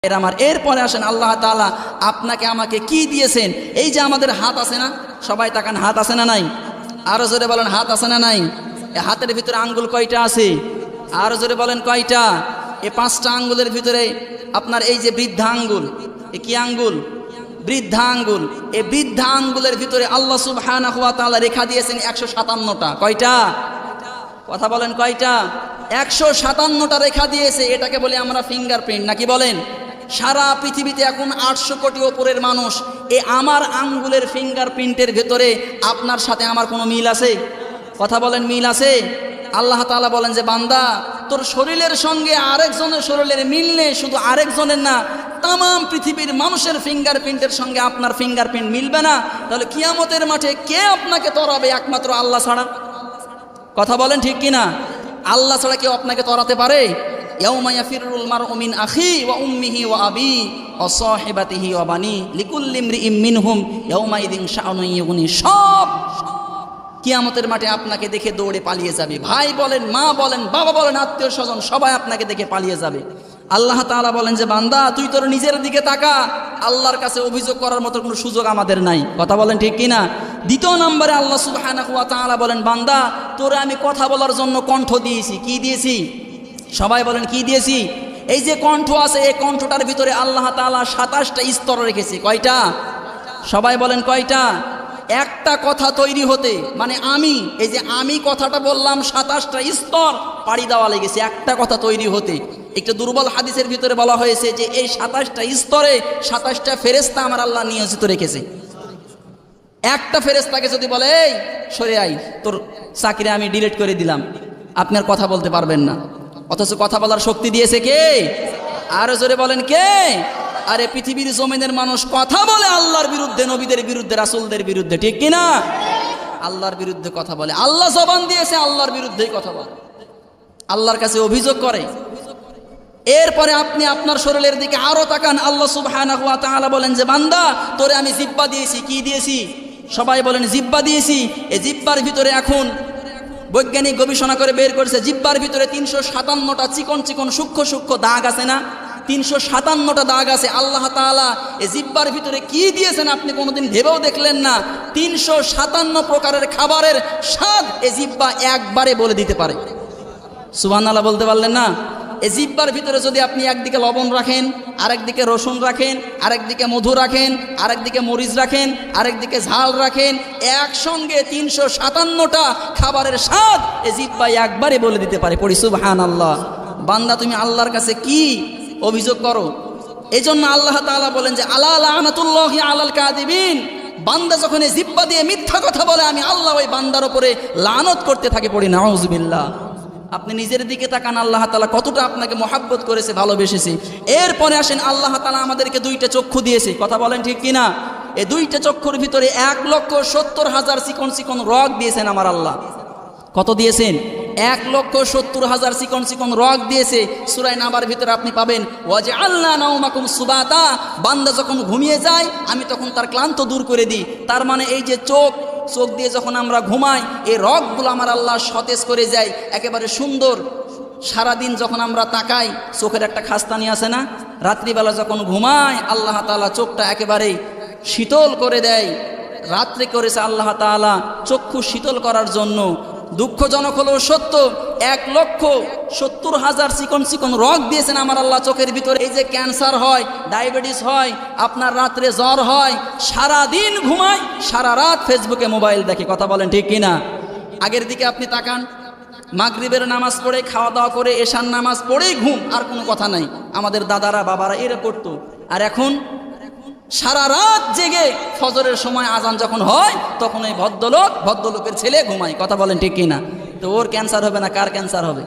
আমার এরপরে আসেন আল্লাহ তাআলা আপনাকে আমাকে কি দিয়েছেন। এই যে আমাদের হাত আছে না, সবাই তাকান, হাত আছে না নাই? আরো জোরে বলেন, হাত আছে না নাই? এই হাতের ভিতরে আঙ্গুল কয়টা আছে? আরো জোরে বলেন কয়টা? এই 5টা আঙ্গুলের ভিতরে আপনার এই যে বৃদ্ধা আঙ্গুল, এ কি আঙ্গুল? বৃদ্ধা আঙ্গুল। এই বৃদ্ধা আঙ্গুলের ভিতরে আল্লাহ সুবহানাহু ওয়া তাআলা রেখা দিয়েছেন 157টা। কয়টা? কথা বলেন কয়টা? 157টা রেখা দিয়েছে। এটাকে বলি আমরা ফিঙ্গারপ্রিন্ট, নাকি বলেন? সারা পৃথিবীতে এখন 800 কোটি ওপরের মানুষ। এই আমার আঙ্গুলের ফিঙ্গারপ্রিন্টের ভেতরে আপনার সাথে আমার কোনো মিল আছে? কথা বলেন, মিল আছে? আল্লাহ তাআলা বলেন যে বান্দা, তোর শরীরের সঙ্গে আরেকজনের শরীরের মিল নেই, শুধু আরেকজনের না, তাম পৃথিবীর মানুষের ফিঙ্গারপ্রিন্টের সঙ্গে আপনার ফিঙ্গারপ্রিন্ট মিলবে না। তাহলে কিয়ামতের মাঠে কে আপনাকে তরাবে? একমাত্র আল্লাহ ছাড়া। কথা বলেন ঠিক কিনা? আল্লাহ ছাড়া কেউ আপনাকে তরাতে পারে? ইয়াউমা ইয়াফিরুল মারউ মিন আখি ওয়া উম্মিহি ওয়া আবি ওয়া সাহিবাতিহি ওয়া বানি লিকুল্লি ইমরিইম মিনহুম ইয়াউমা ইযিন শাআনুন ইউগনি। সব কিয়ামতের মাঠে আপনাকে দেখে দৌড়ে পালিয়ে যাবে। ভাই বলেন, মা বলেন, বাবা বলেন, আত্মীয় স্বজন সবাই আপনাকে দেখে পালিয়ে যাবে। আল্লাহ তাআলা বলেন যে বান্দা, তুই তোর নিজের দিকে তাকা, আল্লাহর কাছে অভিযোগ করার মতো কোনো সুযোগ আমাদের নাই। কথা বলেন ঠিক কিনা? দ্বিতীয় নম্বরে আল্লাহ সুবহানাহু ওয়া তাআলা বলেন, বান্দা তোরে আমি কথা বলার জন্য কণ্ঠ দিয়েছি। কি দিয়েছি? সবাই বলেন কি দিয়েছি? এই যে কণ্ঠ আছে, এই কণ্ঠটার ভিতরে আল্লাহ তাআলা 27টা স্তর রেখেছে। কয়টা? সবাই বলেন কয়টা? একটা কথা তৈরি হতে, মানে আমি, এই যে আমি কথাটা বললাম, 27টা স্তর পাড়ি দেওয়া লেগেছে একটা কথা তৈরি হতে। একটা দুর্বল হাদিসের ভিতরে বলা হয়েছে যে এই 27টা স্তরে 27টা ফেরেশতা আমার আল্লাহ নিয়োজিত রেখেছে। একটা ফেরেশতাকে যদি বলে এই সরে আই, তোর চাকরি আমি ডিলিট করে দিলাম, আপনি আর কথা বলতে পারবেন না। অথচ কথা বলার শক্তি দিয়েছে কে? আরো জোরে বলেন কে? আরে পৃথিবীর জমিনের মানুষ কথা বলে আল্লাহর বিরুদ্ধে, নবীদের বিরুদ্ধে, রাসূলদের বিরুদ্ধে, ঠিক কিনা? আল্লাহর বিরুদ্ধে কথা বলে। আল্লাহ জবান দিয়েছে, আল্লাহর বিরুদ্ধেই কথা বলে, আল্লাহর কাছে অভিযোগ করে। এরপরে আপনি আপনার শরীরের দিকে আরো তাকান। আল্লাহ সুবহানাহু ওয়া তাআলা বলেন যে বান্দা তোরে আমি জিহ্বা দিয়েছি। কি দিয়েছি? সবাই বলেন জিহ্বা দিয়েছি। এই জিহ্বার ভিতরে এখন বৈজ্ঞানিক গবেষণা করে বের করেছে, জিহ্বার ভিতরে 357টা চিকন চিকন সূক্ষ্ম সূক্ষ্ম দাগ আছে না? 357টা দাগ আছে। আল্লাহ তাআলা এই জিহ্বার ভিতরে কি দিয়েছেন আপনি কোনোদিন ভেবেও দেখলেন না। 357 প্রকারের খাবারের স্বাদ এই জিহ্বা একবারে বলে দিতে পারে। সুবহানাল্লাহ বলতে পারলেন না? এই জিহ্বার ভিতরে যদি আপনি একদিকে লবণ রাখেন, আরেকদিকে রসুন রাখেন, আরেকদিকে মধু রাখেন, আরেকদিকে মরিচ রাখেন, আরেকদিকে ঝাল রাখেন, একসঙ্গে 357টা খাবারের স্বাদ এই জিহ্বা একবারে বলে দিতে পারে। পড়ি সুবহানাল্লাহ। বান্দা তুমি আল্লাহর কাছে কি অভিযোগ করো? এই জন্য আল্লাহ তাআলা বলেন যে আলা লানাতুল্লাহি আলাল কাযিবিন। বান্দা যখন এই জিহ্বা দিয়ে মিথ্যা কথা বলে, আমি আল্লাহ ওই বান্দার উপরে লানত করতে থাকি। পড়ি নাউযুবিল্লাহ। আপনি নিজের দিকে তাকান, আল্লাহ তাআলা কতটা আপনাকে মহাব্বত করেছে, ভালোবেসেছে। এরপরে আসেন, আল্লাহ তাআলা আমাদেরকে 2টা চক্ষু দিয়েছে। কথা বলেন ঠিক কিনা? এই 2টা চক্ষুর ভিতরে 1,70,000 চিকন চিকন রগ দিয়েছেন আমার আল্লাহ। কত দিয়েছেন? 1,70,000 চিকন চিকন রগ দিয়েছে। সূরা নাবার ভিতরে আপনি পাবেন ওয়াজআলনা নাওমাকুম সুবাতা। বান্দা যখন ঘুমিয়ে যায় আমি তখন তার ক্লান্ত দূর করে দিই। তার মানে এই যে চোখ দিয়ে যখন আমরা ঘুমাই, এই রগগুলো আমার আল্লাহ সতেজ করে যায়, একেবারে সুন্দর। সারাদিন যখন আমরা তাকাই, চোখের একটা খাস্তানি আছে না? রাত্রিবেলা যখন ঘুমাই আল্লাহ তাআলা চোখটা একেবারেই শীতল করে দেয়। রাত্রে করেছে আল্লাহ তাআলা চক্ষু শীতল করার জন্য। দুঃখজনক হলেও সত্য, 1,70,000 চিকন চিকন রগ দিয়েছেন আমার আল্লাহ চোখের ভিতরে। এই যে ক্যান্সার হয়, ডায়াবেটিস হয়, আপনার রাত্রে জ্বর হয়, সারাদিন ঘুমায়, সারা রাত ফেসবুকে মোবাইল দেখে। কথা বলেন ঠিক কিনা? আগের দিকে আপনি তাকান, মাগরিবের নামাজ পড়ে, খাওয়া দাওয়া করে, এশার নামাজ পড়েই ঘুম, আর কোনো কথা নাই। আমাদের দাদারা বাবারা এরা করতো। আর এখন সারা রাত জেগে ফজরের সময় আজান যখন হয় তখন ওই ভদ্রলোকের ছেলে ঘুমায়। কথা বলেন ঠিক কিনা? তো ওর ক্যান্সার হবে না, কার ক্যান্সার হবে?